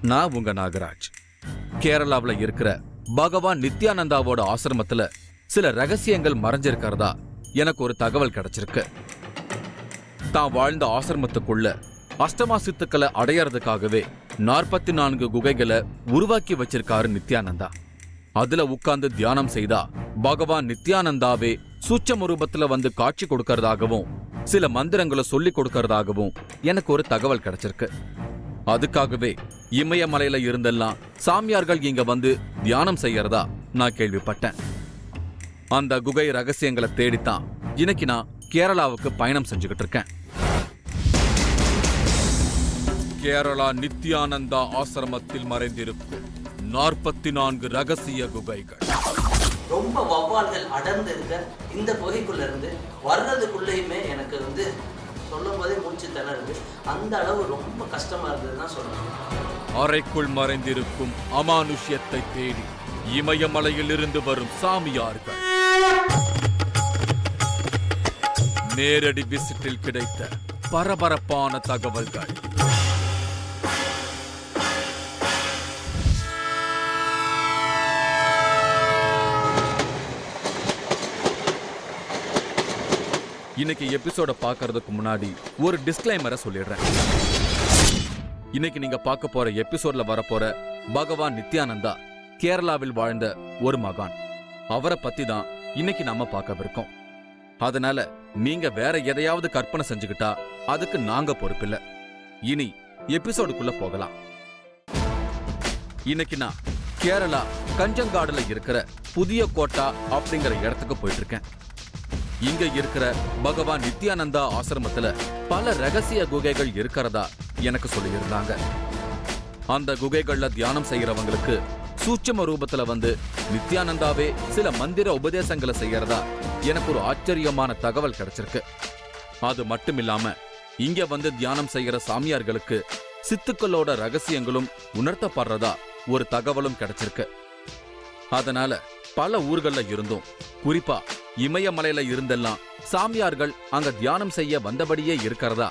நான் உங்க நாகராஜ். கேரளாவில் இருக்கிற பகவான் நித்யானந்தாவோட ஆசிரமத்துல சில ரகசியங்கள் மறைஞ்சிருக்கிறதா எனக்கு ஒரு தகவல் கிடைச்சிருக்கு. தான் வாழ்ந்த ஆசிரமத்துக்குள்ள அஷ்டமா சித்துக்களை அடையறதுக்காகவே 44 குகைகளை உருவாக்கி வச்சிருக்காரு நித்யானந்தா. அதுல உட்கார்ந்து தியானம் செய்தா பகவான் நித்யானந்தாவே சூட்சம ரூபத்துல வந்து காட்சி கொடுக்கறதாகவும் சில மந்திரங்களை சொல்லி கொடுக்கறதாகவும் எனக்கு ஒரு தகவல் கிடைச்சிருக்கு. அதுக்காகவே இமயமலையில இருந்தெல்லாம் சாமியார்கள் இங்க வந்து தியானம் செய்யறதா நான் கேள்விப்பட்டேன். அந்த குகை ரகசியங்களை தேடித்தான் இன்னைக்கு நான் கேரளாவுக்கு பயணம் செஞ்சுக்கிட்டு இருக்கேன். கேரளா நித்யானந்தா ஆசிரமத்தில் மறைந்திருக்கும் 44 ரகசிய குகைகள். ரொம்ப வௌவால்கள் அடர்ந்து இருக்க இந்த குகைக்குள்ள இருந்து வர்றதுக்குள்ளேயுமே எனக்கு சொல்லும் போதே மூச்சு திணறுது. அந்த அளவு ரொம்ப கஷ்டமா இருந்ததுதான் சொல்லணும். அறைக்குள் மறைந்திருக்கும் அமானுஷ்யத்தை தேடி இமயமலையில் இருந்து வரும் சாமியார்கள். நேரடி விசிட்டில் கிடைத்த பரபரப்பான தகவல்கள். இன்னைக்கு எபிசோட பார்க்கறதுக்கு முன்னாடி ஒரு டிஸ்க்ளைமரை சொல்லிடுறேன். இன்னைக்கு நீங்க பார்க்க போற எபிசோட்ல வரப்போற பகவான் நித்யானந்தா கேரளாவில் வாழ்ந்த ஒரு மகான். அவரை பத்தி தான் இன்னைக்கு நாம பார்க்கவிருக்கோம். அதனால நீங்க வேற எதையாவது கற்பனை செஞ்சுக்கிட்டா அதுக்கு நாங்க பொறுப்பில்லை. இனி எபிசோடுக்குள்ள போகலாம். இன்னைக்கு நான் கேரளா கஞ்சங்காடுல இருக்கிற புதிய கோட்டா அப்படிங்கிற இடத்துக்கு போயிட்டு இருக்கேன். இங்க இருக்கிற பகவான் நித்யானந்தா ஆசிரமத்துல பல ரகசிய குகைகள் இருக்கிறதா எனக்கு சொல்லியிருந்தாங்க. அந்த குகைகள்ல தியானம் செய்யறவங்களுக்கு சூட்சம ரூபத்துல வந்து நித்யானந்தாவே சில மந்திர உபதேசங்களை செய்யறதா எனக்கு ஒரு ஆச்சரியமான தகவல் கிடைச்சிருக்கு. அது மட்டும் இல்லாம இங்க வந்து தியானம் செய்யற சாமியார்களுக்கு சித்துக்களோட ரகசியங்களும் உணர்த்தப்படுறதா ஒரு தகவலும் கிடைச்சிருக்கு. அதனால பல ஊர்கள்ல இருந்தும், குறிப்பா இமயமலையில இருந்தெல்லாம் சாமியார்கள் அங்க தியானம் செய்ய வந்தபடியே இருக்கிறதா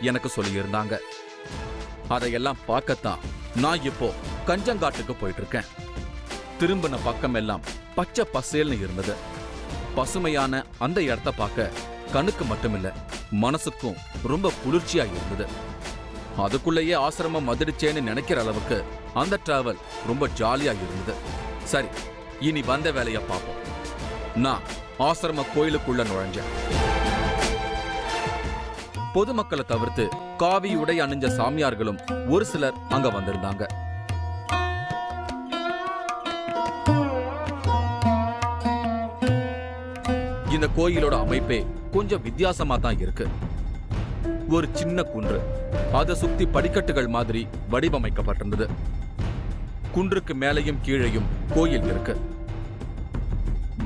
எனக்கு சொல்லியிருந்தாங்க. அதையெல்லாம் பார்க்கத்தான் நான் இப்போ கஞ்சங்காட்டுக்கு போயிட்டு இருக்கேன். திரும்பின பக்கம் எல்லாம் பச்சை பசேல்னு இருந்தது. பசுமையான அந்த இடத்த பார்க்க கண்ணுக்கு மட்டுமில்ல மனசுக்கும் ரொம்ப குளிர்ச்சியா இருந்தது. அதுக்குள்ளேயே ஆசிரமம் மதிடுச்சேன்னு நினைக்கிற அளவுக்கு அந்த டிராவல் ரொம்ப ஜாலியா இருந்தது. சரி, இனி வந்த வேலைய பார்ப்போம். நான் ஆசிரம கோயிலுக்குள்ள நுழைஞ்சேன். பொதுமக்களை தவிர்த்து காவி உடை அணிஞ்ச சாமியார்களும் ஒரு சிலர் அங்க வந்திருந்தாங்க. இந்த கோயிலோட அமைப்பே கொஞ்சம் வித்தியாசமா தான் இருக்கு. ஒரு சின்ன குன்று, அதை சுத்தி படிக்கட்டுகள் மாதிரி வடிவமைக்கப்பட்டிருந்தது. குன்றுக்கு மேலையும் கீழையும் கோயில் இருக்கு.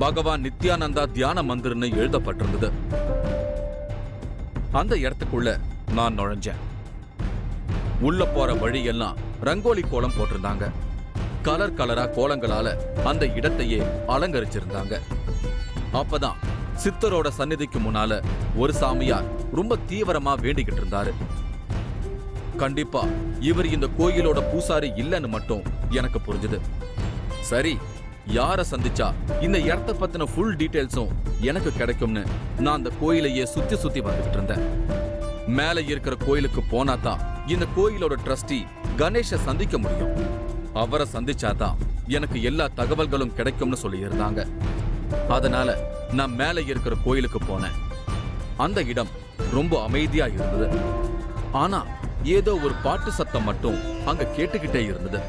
பகவான் நித்யானந்தா தியான மந்திர்னு எழுதப்பட்டிருந்தது. அந்த இடத்துக்குள்ள நான் நுழைஞ்சேன். உள்ள போற வழியெல்லாம் ரங்கோலி கோலம் போட்டிருந்தாங்க. கலர் கலரா கோலங்களால அந்த இடத்தையே அலங்கரிச்சிருந்தாங்க. அப்பதான் சித்தரோட சந்நிதிக்கு முன்னால ஒரு சாமியார் ரொம்ப தீவிரமா வேண்டிக்கிட்டு இருந்தாரு. கண்டிப்பா இவர் இந்த கோயிலோட பூசாரி இல்லைன்னு மட்டும் எனக்கு புரிஞ்சுது. சரி, யார சந்திச்சா இந்த இடத்த பத்தின ஃபுல் டீடைல்ஸும் எனக்கு கிடைக்கும்னு நான் அந்த கோயிலையே சுத்தி சுத்தி வந்துகிட்டு இருந்தேன். மேல இருக்கிற கோயிலுக்கு போனாதான் இந்த கோயிலோட ட்ரஸ்டி கணேஷை சந்திக்க முடியும். அவரை சந்திச்சாதான் எனக்கு எல்லா தகவல்களும் கிடைக்கும்னு சொல்லி இருந்தாங்க. அதனால நான் மேல இருக்கிற கோயிலுக்கு போனேன். அந்த இடம் ரொம்ப அமைதியா இருந்தது. ஆனா ஏதோ ஒரு பாட்டு சத்தம் மட்டும் அங்க கேட்டுக்கிட்டே இருந்தது.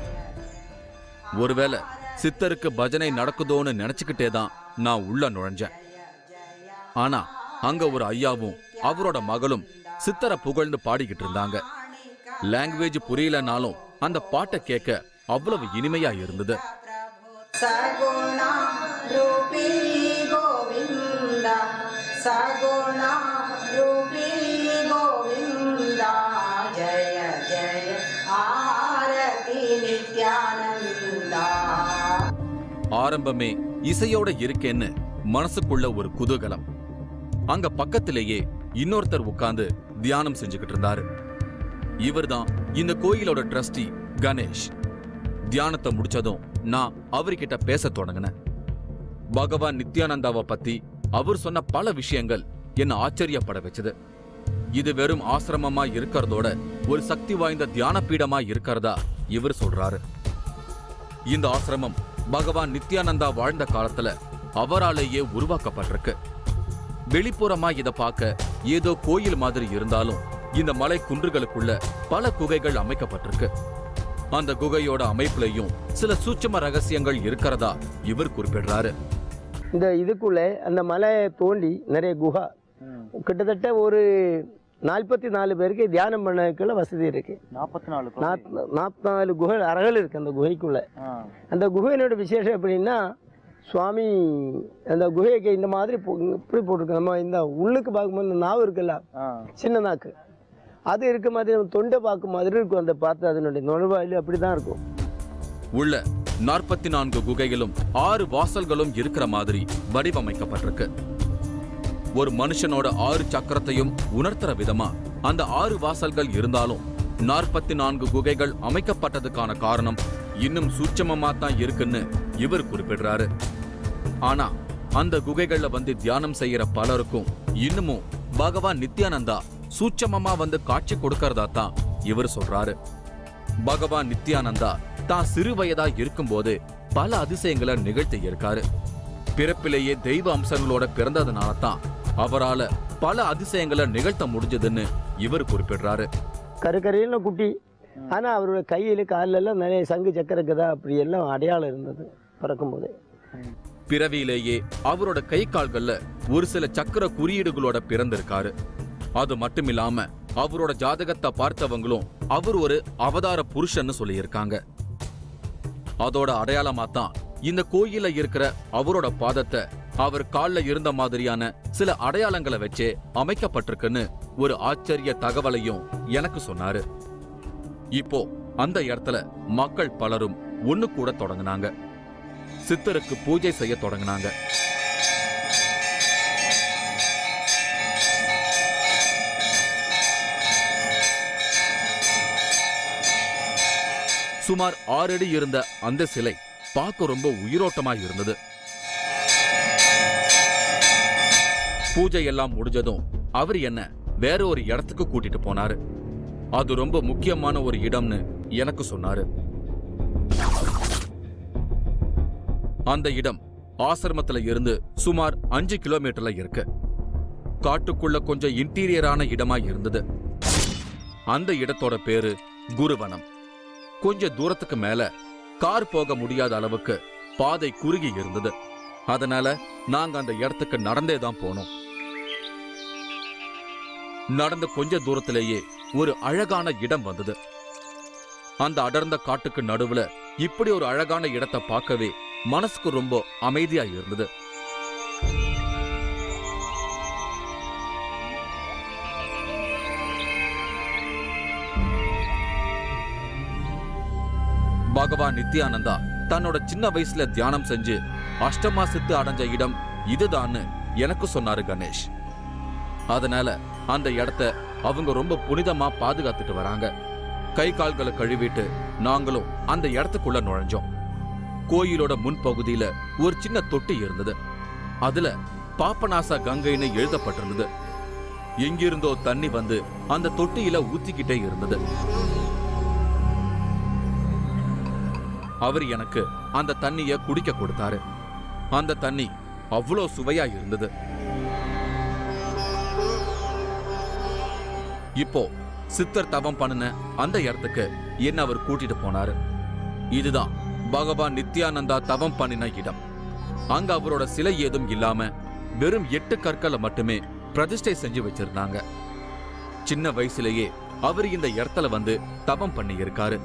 ஒருவேளை சித்தருக்கு பஜனை நடக்குதோன்னு நினைச்சுக்கிட்டே தான் நான் உள்ள நுழைஞ்சேன். ஆனா அங்க ஒரு ஐயாவும் அவரோட மகளும் சித்தரை புகழ்ந்து பாடிக்கிட்டு இருந்தாங்க. லாங்குவேஜ் புரியலனாலும் அந்த பாட்டை கேட்க அவ்வளவு இனிமையா இருந்தது. ஆரம்பமே இசையோட இருக்கேன்னு மனசுக்குள்ள ஒரு குதூகலம். அங்க பக்கத்திலேயே இன்னொருத்தர் உட்கார்ந்து தியானம் செஞ்சுக்கிட்டு இருந்தாரு. இவர்தான் இந்த கோயிலோட ட்ரஸ்டி கணேஷ். தியானத்தை முடிச்சதும் நான் அவர்கிட்ட பேச தொடங்கினேன். பகவான் நித்யானந்தாவை பத்தி அவர் சொன்ன பல விஷயங்கள் என்ன ஆச்சரியப்பட வச்சது. இது வெறும் ஆசிரமமா இருக்கிறதோட ஒரு சக்தி வாய்ந்த தியான பீடமா இருக்கிறதா இவர் சொல்றாரு. இந்த ஆசிரமம் பகவான் நித்யானந்தா வாழ்ந்த காலத்துல அவராலேயே உருவாக்கப்பட்டிருக்கு. வெளிப்புறமா இத பார்க்க ஏதோ கோயில் மாதிரி இருந்தாலும் இந்த மலை குன்றுகளுக்குள்ள பல குகைகள் அமைக்கப்பட்டிருக்கு. அந்த குகையோட அமைப்புலையும் சில சூட்சும ரகசியங்கள் இருக்கிறதா இவர் குறிப்பிடுறாரு. இந்த இதுக்குள்ள அந்த மலை தோண்டி நிறைய குகை, கிட்டத்தட்ட ஒரு 44 பேருக்கு தியானம் பண்ணக்குள்ள வசதி இருக்கு. 44 குகை அறைகள் இருக்கு அந்த குகைக்குள்ள. அந்த குகையினோட விசேஷம் எப்படின்னா, சுவாமி அந்த குகைக்கு இந்த மாதிரி இப்படி போட்டிருக்கு. நம்ம இந்த உள்ளுக்கு பார்க்கும்போது இந்த நாவு இருக்குல்ல, சின்ன நாக்கு, அது இருக்க மாதிரி நம்ம தொண்டை பார்க்கும் மாதிரி இருக்கும். அந்த பார்த்து அதனுடைய நுழைவாயில் அப்படிதான் இருக்கும். உள்ள 44 குகைகளும் 6 வாசல்களும் இருக்கிற மாதிரி வடிவமைக்கப்பட்டிருக்கு. ஒரு மனுஷனோட 6 சக்கரத்தையும் உணர்த்துற விதமா அந்த 6 வாசல்கள் இருந்தாலும் 44 குகைகள் அமைக்கப்பட்டதுக்கான காரணம் இன்னும் சூட்சமமா தான் இருக்குன்னு இவர் குறிப்பிடுறாரு. ஆனா அந்த குகைகள்ல வந்து தியானம் செய்யற பலருக்கும் இன்னமும் பகவான் நித்யானந்தா சூட்சமமா வந்து காட்சி கொடுக்கறதா தான் இவர் சொல்றாரு. பகவான் நித்யானந்தா தான் சிறு வயதா இருக்கும்போது பல அதிசயங்களை நிகழ்த்தி இருக்காரு. பிறப்பிலேயே தெய்வ அம்சங்களோட பிறந்ததுனால தான் அவரால பல அதிசயங்களை நிகழ்த்த முடிஞ்சதுன்னு இவர் குறிப்பிடுறாரு. கருக்கரையில குட்டி, ஆனா அவரோட கையில காலில எல்லாம் நிறைய சங்கு சக்கரக்கதா அப்படி எல்லாம் அடையாளம் இருந்தது பிறக்கும் போது. பிறவியிலேயே அவரோட கை கால்கள்ல ஒரு சில சக்கர குறியீடுகளோட பிறந்திருக்காரு. அது மட்டுமில்லாம அவரோட ஜாதகத்தை பார்த்தவங்களும் அவர் ஒரு அவதார புருஷன்னு சொல்லியிருக்காங்க. அதோட அடையாளமா தான் இந்த கோயில இருக்கிற அவரோட பாதத்தை அவர் கால்ல இருந்த மாதிரியான சில அடையாளங்களை வச்சே அமைக்கப்பட்டிருக்குன்னு ஒரு ஆச்சரிய தகவலையும் எனக்கு சொன்னாரு. இப்போ அந்த இடத்துல மக்கள் பலரும் ஒண்ணு கூட தொடங்கினாங்க. சித்தருக்கு பூஜை செய்ய தொடங்கினாங்க. சுமார் 6 அடி இருந்த அந்த சிலை பார்க்க ரொம்ப உயிரோட்டமா இருந்தது. பூஜை எல்லாம் முடிஞ்சதும் அவர் என்ன வேற ஒரு இடத்துக்கு கூட்டிட்டு போனாரு. அது ரொம்ப முக்கியமான ஒரு இடம்னு எனக்கு சொன்னாரு. அந்த இடம் ஆசிரமத்துல இருந்து சுமார் 5 கிலோமீட்டர்ல இருக்கு. காட்டுக்குள்ள கொஞ்சம் இன்டீரியரான இடமா இருந்தது. அந்த இடத்தோட பேரு குருவனம். கொஞ்ச தூரத்துக்கு மேல கார் போக முடியாத அளவுக்கு பாதை குறுகி இருந்தது. அதனால நாங்க அந்த இடத்துக்கு நடந்தே தான் போனோம். நடந்த கொஞ்ச தூரத்திலேயே ஒரு அழகான இடம் வந்தது. அந்த அடர்ந்த காட்டுக்கு நடுவுல இப்படி ஒரு அழகான இடத்தை பார்க்கவே மனசுக்கு ரொம்ப அமைதியா இருந்தது. பகவான் நித்யானந்தா தன்னோட சின்ன வயசுல தியானம் செஞ்சு அஷ்டமா சித்து அடைஞ்ச இடம் இதுதான்னு எனக்கு சொன்னாரு கணேஷ். அதனால அந்த இடத்த அவங்க ரொம்ப புனிதமா பாதுகாத்துட்டு வராங்க. கை கால்களை கழுவிட்டு நாங்களும் அந்த இடத்துக்குள்ள நுழைஞ்சோம். கோயிலோட முன்பகுதியில ஒரு சின்ன தொட்டி இருந்தது. அதுல பாபநாச கங்கைன்னு எழுதப்பட்டிருந்தது. எங்கிருந்தோ தண்ணி வந்து அந்த தொட்டியில ஊத்திக்கிட்டே இருந்தது. அவர் எனக்கு அந்த தண்ணிய குடிக்க கொடுத்தாரு. அந்த தண்ணி அவ்வளோ சுவையா இருந்தது. இப்போ சித்தர் தவம் பண்ணின அந்த இடத்துக்கு என்ன அவர் கூட்டிட்டு போனாரு. இதுதான் பகவான் நித்யானந்தா தவம் பண்ணின இடம். அங்க அவரோட சிலை ஏதும் இல்லாம வெறும் 8 கற்களை மட்டுமே பிரதிஷ்டை செஞ்சு வச்சிருந்தாங்க. சின்ன வயசுலயே அவர் இந்த இடத்துல வந்து தவம் பண்ணி இருக்காரு.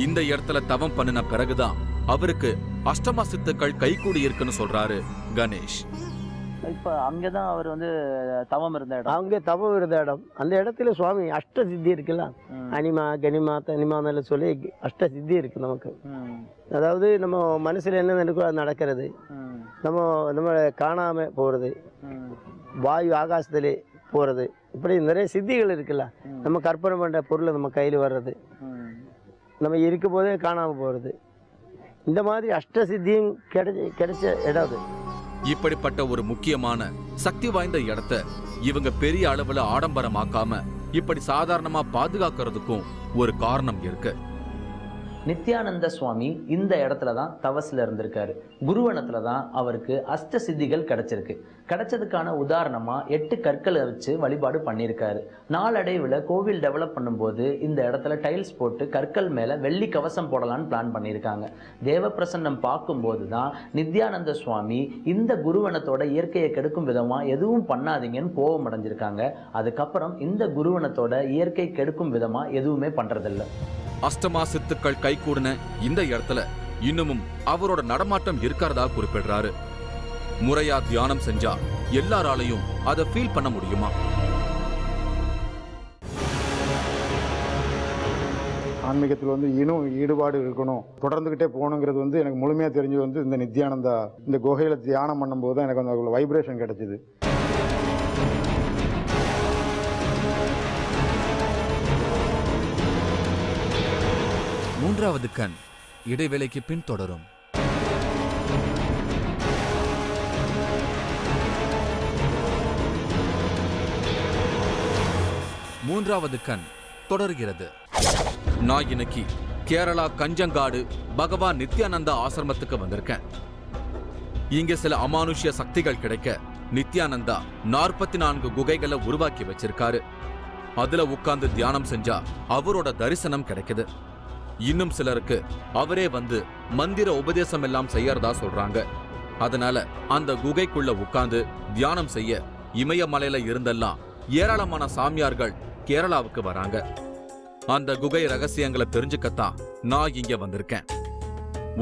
இந்த இடத்துல தவம் பண்ணின பிறகுதான் அவருக்கு அஷ்டமா சித்துக்கள் கைகூடி இருக்குன்னு சொல்றாரு கணேஷ். இப்ப அங்கதான் அவர் வந்து தவம் இருந்த இடம். அங்கே தவம் இருந்த இடம். அந்த இடத்துல சுவாமி அஷ்ட சித்தி இருக்குல்ல, அனிமா கனிமா தனிமான்னு சொல்லி அஷ்ட சித்தி இருக்கு நமக்கு. அதாவது நம்ம மனசுல என்ன நடக்கோ அது நடக்கிறது, நம்ம காணாம போறது, வாயு ஆகாசத்திலே போறது, இப்படி நிறைய சித்திகள் இருக்குல்ல. நம்ம கற்பனை பண்ற பொருளை நம்ம கையில் வர்றது, நம்ம இருக்கும் போதே காணாமல் போகிறது. இந்த மாதிரி அஷ்டசித்தியும் கிடைச்ச இடம் அது. இப்படிப்பட்ட ஒரு முக்கியமான சக்தி வாய்ந்த இடத்த இவங்க பெரிய அளவுல ஆடம்பரமாக்காம இப்படி சாதாரணமா பாதுகாக்கிறதுக்கும் ஒரு காரணம் இருக்கு. நித்யானந்த சுவாமி இந்த இடத்துல தான் தவசில் இருந்திருக்காரு. குருவனத்துல தான் அவருக்கு அஷ்ட சித்திகள் கிடைச்சிருக்கு. கிடைச்சதுக்கான உதாரணமா 8 கற்களை வச்சு வழிபாடு பண்ணியிருக்காரு. நாளடைவில் கோவில் டெவலப் பண்ணும்போது இந்த இடத்துல டைல்ஸ் போட்டு கற்கள் மேல வெள்ளி கவசம் போடலான்னு பிளான் பண்ணியிருக்காங்க. தேவப்பிரசன்னம் பார்க்கும்போது தான் நித்யானந்த சுவாமி இந்த குருவனத்தோட இயற்கையை கெடுக்கும் விதமா எதுவும் பண்ணாதீங்கன்னு கோபம் அடைஞ்சிருக்காங்க. அதுக்கப்புறம் இந்த குருவனத்தோட இயற்கை கெடுக்கும் விதமா எதுவுமே பண்றதில்லை. அஷ்டமா சித்துக்கள் கைகூடின இந்த இடத்துல இன்னமும் அவரோட நடமாட்டம் இருக்கிறதா குறிப்பிடுறாரு. முறையா தியானம் செஞ்சா எல்லாராலையும் அதை ஃபீல் பண்ண முடியுமா? ஆன்மீகத்தில் இன்னும் ஈடுபாடு இருக்கணும், தொடர்ந்துகிட்டே போகணுங்கிறது எனக்கு முழுமையாக தெரிஞ்சது இந்த நித்யானந்தா இந்த குகையில் தியானம் பண்ணும்போது தான் எனக்கு அந்த வைப்ரேஷன் கிடைச்சிது. மூன்றாவது கண் இடைவேளைக்கு பின் தொடரும். மூன்றாவது கண் தொடர்கிறது. நான் இன்னைக்கு கேரளா கஞ்சங்காடு பகவான் நித்யானந்தா ஆசிரமத்துக்கு வந்திருக்கேன். இங்க சில அமானுஷ்ய சக்திகள் கிடைக்க நித்யானந்தா 44 குகைகளை உருவாக்கி வச்சிருக்காரு. அதுல உட்கார்ந்து தியானம் செஞ்சா அவரோட தரிசனம் கிடைக்குது. இன்னும் சிலருக்கு அவரே மந்திர உபதேசம் எல்லாம் செய்யறதா சொல்றாங்க. அதனால அந்த குகைக்குள்ள உட்கார்ந்து தியானம் செய்ய இமயமலையில இருந்தெல்லாம் ஏராளமான சாமியார்கள் கேரளாவுக்கு வராங்க. அந்த குகை ரகசியங்களை தெரிஞ்சுக்கத்தான் நான் இங்க வந்திருக்கேன்.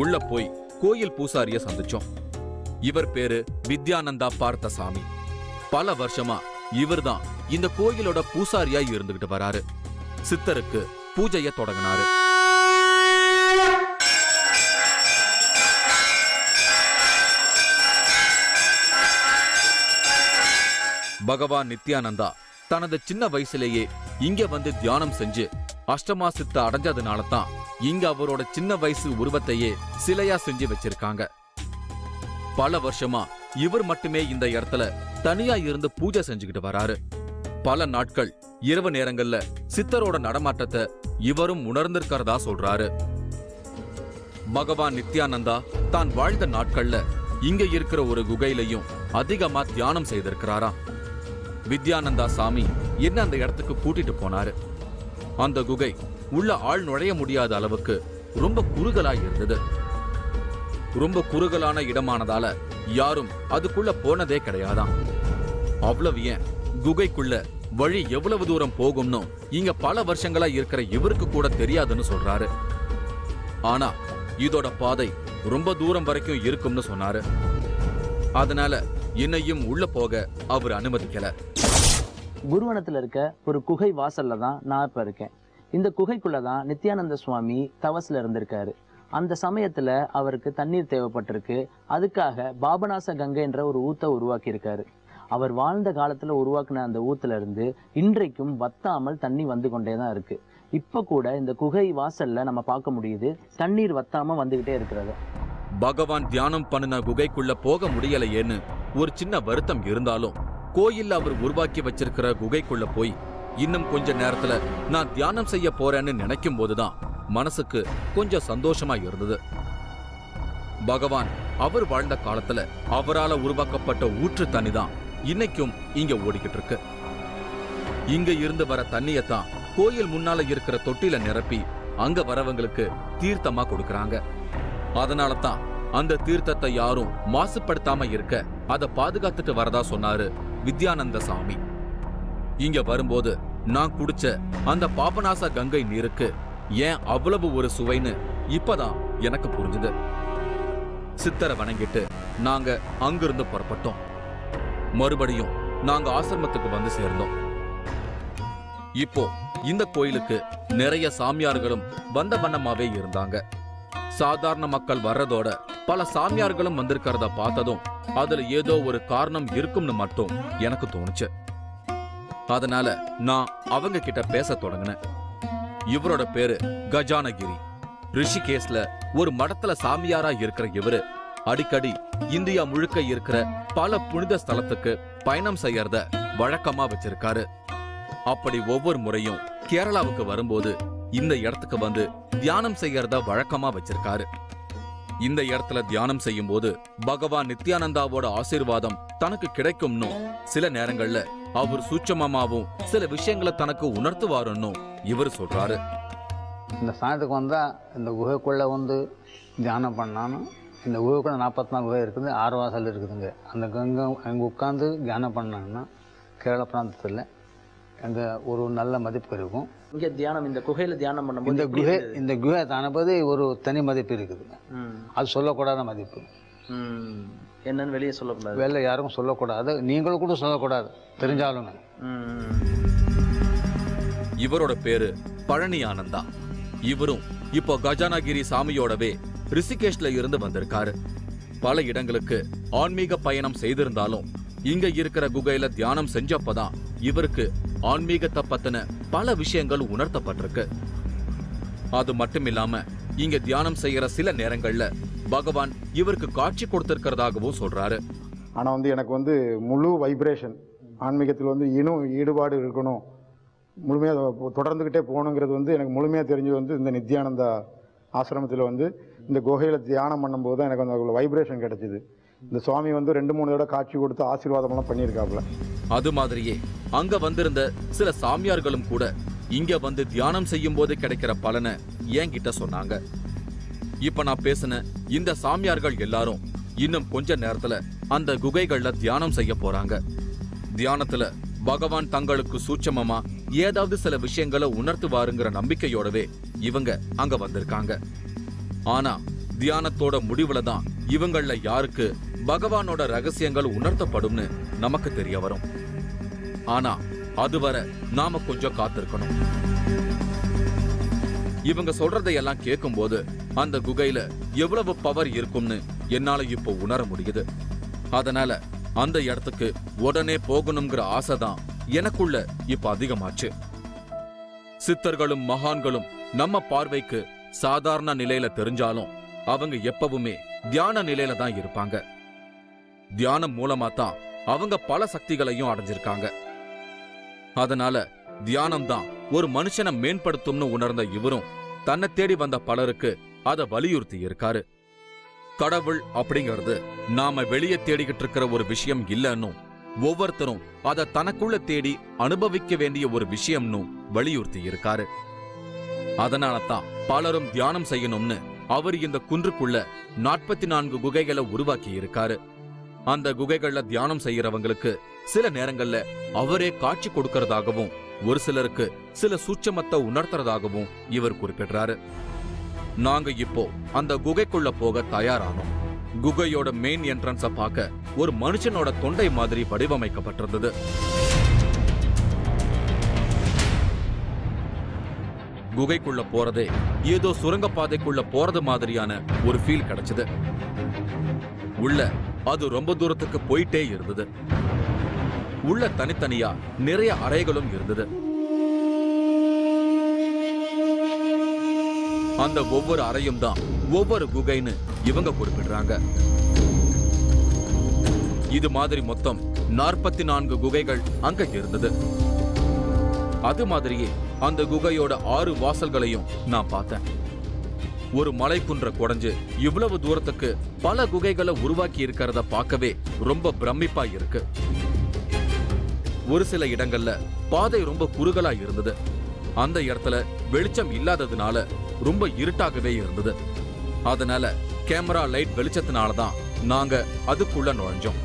உள்ள போய் கோயில் பூசாரிய சந்திச்சோம். இவர் பேரு வித்யானந்தா பார்த்தசாமி. பல வருஷமா இவர்தான் இந்த கோயிலோட பூசாரியா இருந்துகிட்டு வராரு. சித்தருக்கு பூஜைய தொடங்கினாரு. பகவான் நித்யானந்தா தனது சின்ன வயசுலேயே இங்க தியானம் செஞ்சு அஷ்டமா சித்த அடைஞ்சதுனால தான் இங்க அவரோட சின்ன வயசு உருவத்தையே சிலையா செஞ்சு வச்சிருக்காங்க. பல வருஷமா இவர் மட்டுமே இந்த இடத்துல தனியா இருந்து பூஜை செஞ்சுக்கிட்டு வராரு. பல நாட்கள் இரவு நேரங்கள்ல சித்தரோட நடமாட்டத்தை இவரும் உணர்ந்திருக்கிறதா சொல்றாரு. பகவான் நித்யானந்தா தான் வாழ்ந்த நாட்கள்ல இங்க இருக்கிற ஒரு குகையிலையும் அதிகமா தியானம் செய்திருக்கிறாரா. வித்யானந்தா சாமி என்ன அந்த இடத்துக்கு கூட்டிட்டு போனாரு. அந்த குகை உள்ள ஆள் நுழைய முடியாத அளவுக்கு ரொம்ப குறுகலா இருந்தது. ரொம்ப குறுகலான இடமானதால யாரும் அதுக்குள்ள போனதே கிடையாதாம். அவ்வளவு ஏன் குகைக்குள்ள வழி எவ்வளவு தூரம் போகும்னு இங்க பல வருஷங்களா இருக்கிற இவருக்கு கூட தெரியாதுன்னு சொல்றாரு. ஆனா இதோட பாதை ரொம்ப தூரம் வரைக்கும் இருக்கும்னு சொன்னாரு. அதனால என்னையும் உள்ள போக அவர் அனுமதிக்கல. குருவனத்துல இருக்க ஒரு குகை வாசல்ல தான் நான் இப்ப இருக்கேன். இந்த குகைக்குள்ளதான் நித்யானந்த சுவாமி தவஸ்ல இருந்திருக்காரு. அந்த சமயத்துல அவருக்கு தண்ணீர் தேவைப்பட்டிருக்கு. அதுக்காக பாபநாச கங்கை என்ற ஒரு ஊத்தை உருவாக்கி இருக்காரு. அவர் வாழ்ந்த காலத்துல உருவாக்குன அந்த ஊத்துல இருந்து இன்றைக்கும் வத்தாமல் தண்ணி வந்து கொண்டேதான் இருக்கு. இப்ப கூட இந்த குகை வாசல்ல நம்ம பார்க்க முடியுது, தண்ணீர் வத்தாம வந்துகிட்டே இருக்கிறது. பகவான் தியானம் பண்ணின குகைக்குள்ள போக முடியலையேன்னு ஒரு சின்ன வருத்தம் இருந்தாலும் கோயில்ல அவர் உருவாக்கி வச்சிருக்கிற குகைக்குள்ள போய் இன்னும் கொஞ்ச நேரத்துல நான் தியானம் செய்ய போறேன்னு நினைக்கும் போதுதான் மனசுக்கு கொஞ்சம் சந்தோஷமா இருந்தது. பகவான் அவர் வாழ்ந்த காலத்துல அவரால உருவாக்கப்பட்ட ஊற்று தண்ணி தான் இன்னைக்கும் இங்க ஓடிக்கிட்டு இருக்கு. இங்க இருந்து வர தண்ணியத்தான் கோயில் முன்னால இருக்கிற தொட்டில நிரப்பி அங்க வரவங்களுக்கு தீர்த்தமா கொடுக்கறாங்க. அதனால தான் அந்த தீர்த்தத்தை யாரும் மாசுபடுத்தாம இருக்க அதை பாதுகாத்துட்டு வரதா சொன்னாரு வித்யானந்த சாமி. இங்க வரும்போது நான் குடிச்ச அந்த பாபநாச கங்கை நீருக்கு ஏன் அவ்வளவு ஒரு சுவைன்னு இப்பதான் எனக்கு புரிஞ்சுது. சித்தரை வணங்கிட்டு நாங்க அங்கிருந்து புறப்பட்டோம். மறுபடியும் நாங்க ஆசிரமத்துக்கு சேர்ந்தோம். இப்போ இந்த கோயிலுக்கு நிறைய சாமியார்களும் வந்த வண்ணமாவே இருந்தாங்க. சாதாரண மக்கள் வர்றதோட பல சாமியார்களும் வந்திருக்கிறத பார்த்ததும் அதுல ஏதோ ஒரு காரணம் இருக்கும்னு மட்டும் எனக்கு தோணுச்சு. அதனால நான் அவங்க கிட்ட பேச தொடங்கினேன். இவரோட பேரு கஜானகிரி. ரிஷிகேஷ்ல ஒரு மடத்துல சாமியாரா இருக்கிற இவரு அடிக்கடி இந்தியா முழுக்க இருக்கிற பல புனித ஸ்தலத்துக்கு பயணம் செய்யறத வழக்கமா வச்சிருக்காரு. அப்படி ஒவ்வொரு முறையும் கேரளாவுக்கு வரும்போது இந்த இடத்துக்கு வந்து தியானம் செய்யறத வழக்கமா வச்சிருக்காரு. இந்த இடத்துல தியானம் செய்யும் போது பகவான் நித்யானந்தாவோட ஆசீர்வாதம் தனக்கு கிடைக்கும்னு, சில நேரங்கள்ல அவர் சூட்சமமாவும் சில விஷயங்களை தனக்கு உணர்த்துவாருன்னு இவர் சொல்றாரு. இந்த ஸ்தானத்துக்கு வந்தால் இந்த குகைக்குள்ளே வந்து தியானம் பண்ணான்னு, இந்த குகைக்குள்ளே 44 குகை இருக்குது, 6 வாசல் இருக்குதுங்க. அந்த அங்கே உட்காந்து தியானம் பண்ணாங்கன்னா கேரள பிராந்தத்தில் அங்கே ஒரு நல்ல மதிப்பு இருக்கும். இங்க தியானம், இந்த குகையில தியானம் பண்ணும்போது இந்த குகை தானபோது ஒரு தனி மதிப்பு இருக்குதுங்க. அது சொல்லக்கூடாத மதிப்பு. என்னன்னு வெளியே சொல்லக்கூடாது, வெளில யாருக்கும் சொல்லக்கூடாது, நீங்களும் கூட சொல்லக்கூடாது தெரிஞ்சாலுங்க. இவரோட பேரு பழனி ஆனந்தா. இவரும் இப்போ கஜானகிரி சாமியோடவே ரிஷிகேஷ்ல இருந்து வந்திருக்காரு. பல இடங்களுக்கு ஆன்மீக பயணம் செய்திருந்தாலும் இங்க இருக்கிற குகையில தியானம் செஞ்சப்பதான் இவருக்கு ஆன்மீகத்தை பத்தின பல விஷயங்கள் உணர்த்தப்பட்டிருக்கு. அது மட்டும் இல்லாம இங்க தியானம் செய்யற சில நேரங்கள்ல பகவான் இவருக்கு காட்சி கொடுத்திருக்கிறதாகவும் சொல்றாரு. ஆனா எனக்கு முழு வைப்ரேஷன் ஆன்மீகத்தில் இன்னும் ஈடுபாடு இருக்கணும், முழுமையாக தொடர்ந்துக்கிட்டே போகணுங்கிறது எனக்கு முழுமையாக தெரிஞ்சது இந்த நித்யானந்தா ஆசிரமத்தில் இந்த குகையில் தியானம் பண்ணும்போது தான் எனக்கு அந்த வைப்ரேஷன் கிடைச்சிது. இந்த சுவாமி 2-3 தடவை காட்சி கொடுத்து ஆசீர்வாதமெல்லாம் பண்ணியிருக்காப்புல. அது மாதிரியே அங்க வந்திருந்த சில சாமியார்களும் கூட இங்க வந்து தியானம் செய்யும் போது கிடைக்கிற பலனை என்கிட்ட சொன்னாங்க. இப்ப நான் பேசின இந்த சாமியார்கள் எல்லாரும் இன்னும் கொஞ்ச நேரத்துல அந்த குகைகள்ல தியானம் செய்ய போறாங்க. தியானத்துல பகவான் தங்களுக்கு சூட்சமமா ஏதாவது சில விஷயங்களை உணர்த்துவாருங்கிற நம்பிக்கையோடவே இவங்க அங்க வந்திருக்காங்க. ஆனா தியானத்தோட முடிவுல தான் இவங்கள யாருக்கு பகவானோட ரகசியங்கள் உணர்த்தப்படும்னு நமக்கு தெரிய வரும். ஆனா அதுவரை நாம கொஞ்சம் காத்திருக்கணும். இவங்க சொல்றதையெல்லாம் கேட்கும் போது அந்த குகையில எவ்வளவு பவர் இருக்கும்னு என்னால இப்போ உணர முடியுது. அதனால அந்த இடத்துக்கு உடனே போகணுங்கிற ஆசைதான் எனக்குள்ள இப்ப அதிகமாச்சு. சித்தர்களும் மகான்களும் நம்ம பார்வைக்கு சாதாரண நிலையில தெரிஞ்சாலும் அவங்க எப்பவுமே தியான நிலையில தான் இருப்பாங்க. தியானம் மூலமா தான் அவங்க பல சக்திகளையும் அடைஞ்சிருக்காங்க. அதனால தியானம் தான் ஒரு மனுஷனை மேம்படுத்தும்னு உணர்ந்த இவரும் தன்னை தேடி வந்த பலருக்கு அதை வலியுறுத்தி இருக்காரு. கடவுள் அப்படிங்கிறது நாம வெளியே தேடிக்கிட்டு இருக்கிற ஒரு விஷயம் இல்லைன்னு, ஒவ்வொருத்தரும் அதை தனக்குள்ள தேடி அனுபவிக்க வேண்டிய ஒரு விஷயம்னு வலியுறுத்தி இருக்காரு. அதனால தான் பலரும் தியானம் செய்யணும்னு அவர் இந்த குன்றுக்குள்ள 44 குகைகளை உருவாக்கி இருக்காரு. அந்த குகைகள்ல தியானம் செய்யறவங்களுக்கு சில நேரங்கள்ல அவரே காட்சி கொடுக்கறதாகவும் ஒரு சிலருக்கு சில சூட்சமத்தை உணர்த்துறதாகவும் இவர் குறிப்பிடுறாரு. நாங்க இப்போ அந்த குகைக்குள்ள போக தயாரானோம். குகையோட மெயின் என்ட்ரன்ஸ பார்க்க ஒரு மனுஷனோட தொண்டை மாதிரி வடிவமைக்கப்பட்டிருந்தது. குகைக்குள்ள போறதே ஏதோ சுரங்கப்பாதைக்குள்ள போறது மாதிரியான ஒரு ஃபீல் கிடைச்சது. உள்ள அது ரொம்ப தூரத்துக்கு போயிட்டே இருந்தது. உள்ள தனித்தனியா நிறைய அறைகளும் இருந்தது. அந்த ஒவ்வொரு அறையும் தான் ஒவ்வொரு குகைன்னு இவங்க குறிப்பிடுறாங்க. இது மாதிரி மொத்தம் 44 குகைகள் அங்க இருந்தது. அது மாதிரியே அந்த குகையோட 6 வாசல்களையும் நான் பார்த்தேன். ஒரு மலைக்குன்ற குடைஞ்சு இவ்வளவு தூரத்துக்கு பல குகைகளை உருவாக்கி இருக்கிறத பார்க்கவே ரொம்ப பிரமிப்பா இருக்கு. ஒரு சில இடங்கள்ல பாதை ரொம்ப குறுகலா இருந்தது. அந்த இடத்துல வெளிச்சம் இல்லாததுனால ரொம்ப இருட்டாகவே இருந்தது. அதனால கேமரா லைட் வெளிச்சத்தினாலதான் நாங்க அதுக்குள்ள நுழைஞ்சோம்.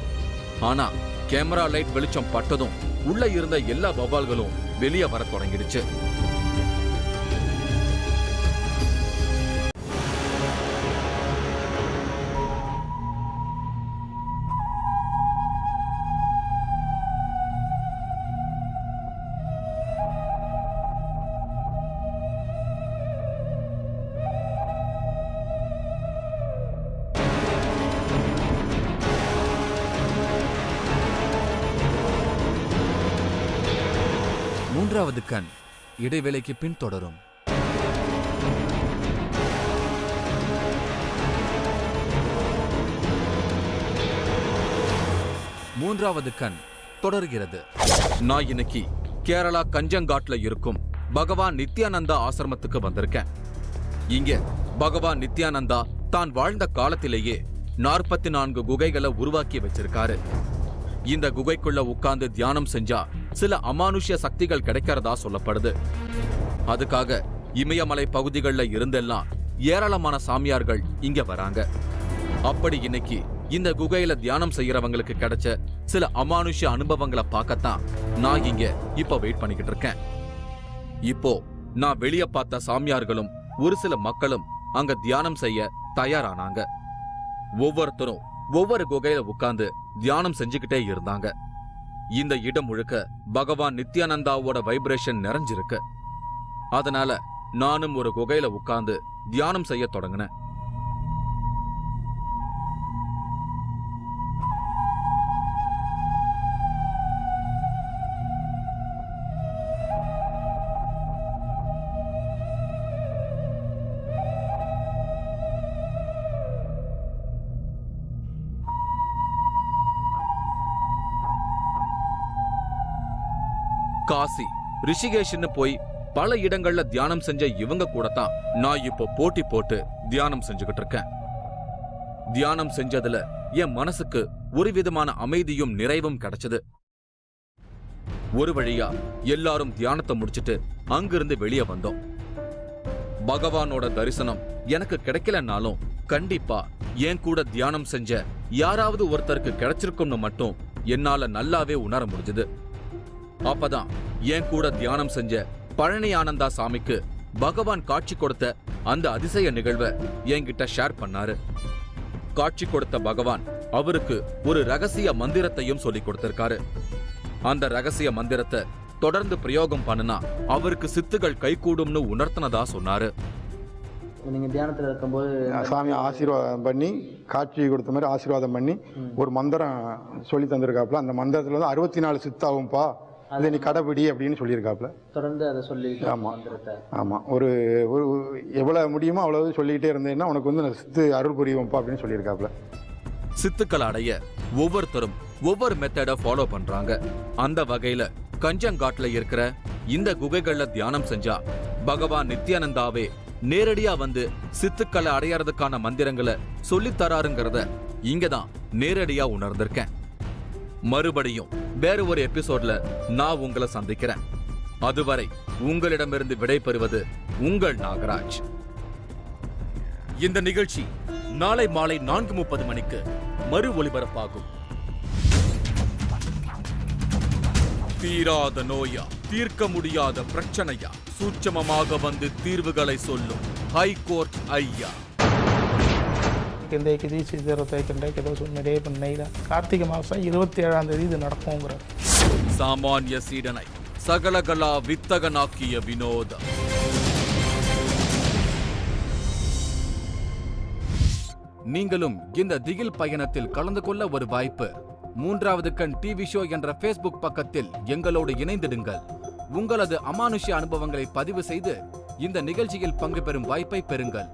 ஆனா கேமரா லைட் வெளிச்சம் பட்டதும் உள்ள இருந்த எல்லா வவ்வால்களும் வெளியே வர தொடங்கிடுச்சு. மூன்றாவது கண் இடைவேளைக்கு பின் தொடரும். மூன்றாவது கண் தொடர்கிறது. நான் இன்னைக்கு கேரளா கஞ்சங்காட்ல இருக்கும் பகவான் நித்யானந்தா ஆசிரமத்துக்கு வந்திருக்கேன். இங்க பகவான் நித்யானந்தா தான் வாழ்ந்த காலத்திலேயே 44 குகைகளை உருவாக்கி வச்சிருக்காரு. இந்த குகைக்குள்ள உட்கார்ந்து தியானம் செஞ்சா சில அமானுஷ்ய சக்திகள் கிடைக்கிறதா சொல்லப்படுது. அதுக்காக இமயமலை பகுதிகளில் இருந்தெல்லாம் ஏராளமான சாமியார்கள் இங்க வராங்க. அப்படி இன்னைக்கு இந்த குகையில தியானம் செய்யறவங்களுக்கு கிடைச்ச சில அமானுஷ்ய அனுபவங்களை பார்க்கத்தான் நான் இங்க இப்ப வெயிட் பண்ணிக்கிட்டு இருக்கேன். இப்போ நான் வெளிய பார்த்த சாமியார்களும் ஒரு சில மக்களும் அங்க தியானம் செய்ய தயாரானாங்க. ஒவ்வொருத்தரும் ஒவ்வொரு குகையில உட்கார்ந்து தியானம் செஞ்சுக்கிட்டே இருந்தாங்க. இந்த இடம் முழுக்க பகவான் நித்யானந்தாவோட வைப்ரேஷன் நிறைஞ்சிருக்கு. அதனால நானும் ஒரு குகையில உட்கார்ந்து தியானம் செய்ய தொடங்கினேன். காசி, ரிஷிகேஷ்னு போய் பல இடங்கள்ல தியானம் செஞ்ச இவங்க கூட தான் நான் இப்போ போட்டி போட்டு தியானம் செஞ்சுக்கிட்டு இருக்கேன். தியானம் செஞ்சதுல என் மனசுக்கு ஒரு விதமான அமைதியும் நிறைவும் கிடைச்சது. ஒரு வழியா எல்லாரும் தியானத்தை முடிச்சிட்டு அங்கிருந்து வெளியே வந்தோம். பகவானோட தரிசனம் எனக்கு கிடைக்கலனாலும் கண்டிப்பா என் கூட தியானம் செஞ்ச யாராவது ஒருத்தருக்கு கிடைச்சிருக்கும்னு மட்டும் என்னால நல்லாவே உணர முடிஞ்சது. அப்பதான் என் கூட தியானம் செஞ்ச பழனி ஆனந்தா சாமிக்கு பகவான் காட்சி கொடுத்த அந்த அதிசய நிகழ்வை என்கிட்ட ஷேர் பண்ணாரு. காட்சி கொடுத்த பகவான் அவருக்கு ஒரு ரகசிய மந்திரத்தையும் சொல்லி கொடுத்திருக்காரு. அந்த ரகசிய மந்திரத்தை தொடர்ந்து பிரயோகம் பண்ணுனா அவருக்கு சித்துகள் கைகூடும்னு உணர்த்தினதா சொன்னாரு. நீங்க தியானத்துல இருக்கும்போது சாமி ஆசீர்வாதம் பண்ணி காட்சி கொடுத்த மாதிரி ஆசீர்வாதம் பண்ணி ஒரு மந்திரம் சொல்லி தந்திருக்காப்புல. அந்த மந்திரத்துல வந்து 64 சித்தாகும்பா, அதை நீ கடைபிடி அப்படின்னு சொல்லியிருக்காப்புல. தொடர்ந்து அதை சொல்லி ஆமாம் ஒரு எவ்வளோ முடியுமோ அவ்வளவு சொல்லிக்கிட்டே இருந்தேன்னா உனக்கு வந்து சித்து அருள் புரியும்ப்பா அப்படின்னு சொல்லியிருக்காப்புல. சித்துக்கள் அடைய ஒவ்வொருத்தரும் ஒவ்வொரு மெத்தடை ஃபாலோ பண்றாங்க. அந்த வகையில கஞ்சங்காட்ல இருக்கிற இந்த குகைகள்ல தியானம் செஞ்சா பகவான் நித்யானந்தாவே நேரடியா வந்து சித்துக்களை அடையறதுக்கான மந்திரங்களை சொல்லித் தராருங்கிறத இங்கதான் நேரடியா உணர்ந்திருக்கேன். மறுபடியும் வேற ஒரு எபிசோட்ல நான் உங்களை சந்திக்கிறேன். அதுவரை உங்களிடமிருந்து விடைபெறுவது உங்கள் நாகராஜ். இந்த நிகழ்ச்சி நாளை மாலை 4:30 மணிக்கு மறு ஒளிபரப்பாகும். தீராத நோயா, தீர்க்க முடியாத பிரச்சனையா, சூட்சமமாக வந்து தீர்வுகளை சொல்லும் ஹைகோர்ட் ஐயா. கார்த்திகை மாசம் 27ஆம் தேதி இது நடக்கும்ங்கிற சாமானிய சீடனை சகலகலா வித்தகனாக்கிய வினோதம். நீங்களும் இந்த திகில் பயணத்தில் கலந்து கொள்ள ஒரு வாய்ப்பு. மூன்றாவது கண் டிவி ஷோ என்ற ஃபேஸ்புக் பக்கத்தில் எங்களோடு இணைந்திடுங்கள். உங்களது அமானுஷ்ய அனுபவங்களை பதிவு செய்து இந்த நிகழ்ச்சியில் பங்கு பெறும் வாய்ப்பை பெறுங்கள்.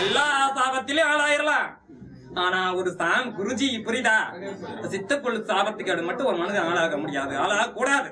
எல்லா சாபத்திலும் ஆளாயிரலாம். ஆனா ஒரு குருஜி புரியுதா, சித்தப்பொழு சாபத்துக்கு மட்டும் ஒரு மனிதன் ஆளாக முடியாது, ஆளாக கூடாது.